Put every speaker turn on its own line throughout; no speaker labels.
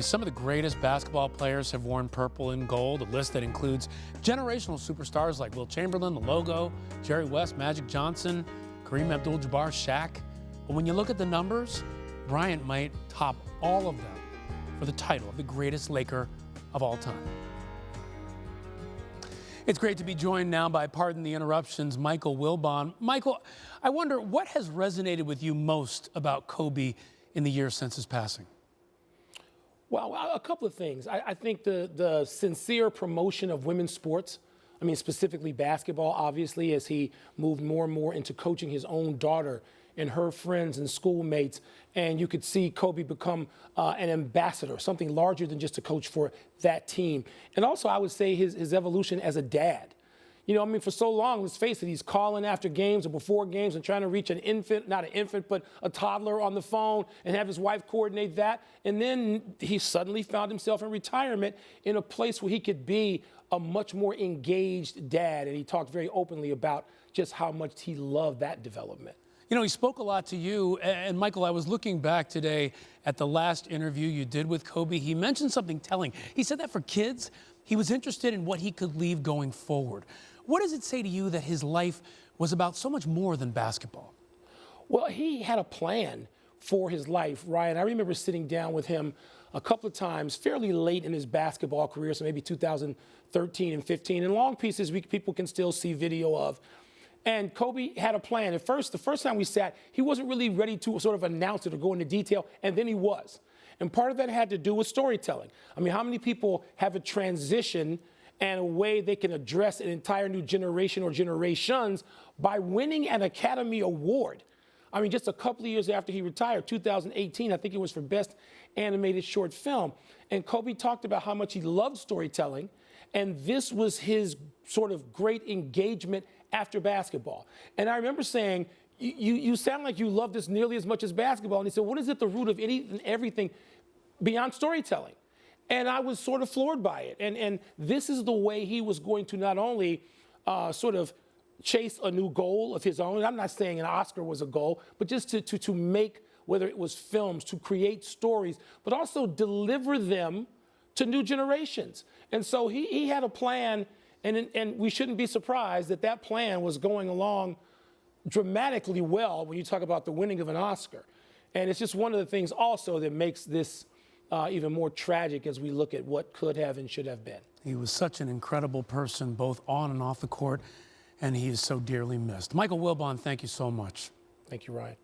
Some of the greatest basketball players have worn purple and gold, a list that includes generational superstars like Wilt Chamberlain, the Logo, Jerry West, Magic Johnson, Kareem Abdul-Jabbar, Shaq. But when you look at the numbers, Bryant might top all of them for the title of the greatest Laker of all time. It's great to be joined now by, pardon the interruptions, Michael Wilbon. Michael, I wonder what has resonated with you most about Kobe in the years since his passing?
Well, a couple of things. I think the sincere promotion of women's sports, I mean, specifically basketball, obviously, as he moved more and more into coaching his own daughter and her friends and schoolmates. And you could see Kobe become an ambassador, something larger than just a coach for that team. And also, I would say his evolution as a dad. You know, I mean, for so long, let's face it, he's calling after games or before games and trying to reach an infant, not an infant, but a toddler on the phone and have his wife coordinate that. And then he suddenly found himself in retirement in a place where he could be a much more engaged dad. And he talked very openly about just how much he loved that development.
You know, he spoke a lot to you. And Michael, I was looking back today at the last interview you did with Kobe. He mentioned something telling. He said that for kids, he was interested in what he could leave going forward. What does it say to you that his life was about so much more than basketball?
Well, he had a plan for his life, Ryan. I remember sitting down with him a couple of times fairly late in his basketball career, so maybe 2013 and 15, and long pieces people can still see video of. And Kobe had a plan. At first, the first time we sat, he wasn't really ready to sort of announce it or go into detail, and then he was. And part of that had to do with storytelling. I mean, how many people have a transition and a way they can address an entire new generation or generations by winning an Academy Award? I mean, just a couple of years after he retired, 2018, I think it was for Best Animated Short Film. And Kobe talked about how much he loved storytelling, and this was his sort of great engagement after basketball. And I remember saying, you sound like you love this nearly as much as basketball. And he said, what is at the root of everything beyond storytelling? And I was sort of floored by it. And this is the way he was going to not only sort of chase a new goal of his own. And I'm not saying an Oscar was a goal, but just to make, whether it was films, to create stories, but also deliver them to new generations. And so he had a plan, and we shouldn't be surprised that that plan was going along dramatically well when you talk about the winning of an Oscar. And it's just one of the things also that makes this even more tragic as we look at what could have and should have been.
He was such an incredible person, both on and off the court, and he is so dearly missed. Michael Wilbon, thank you so much.
Thank you, Ryan.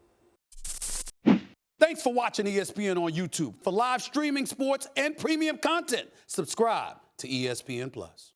Thanks for watching ESPN on YouTube. For live streaming sports and premium content, subscribe to ESPN+.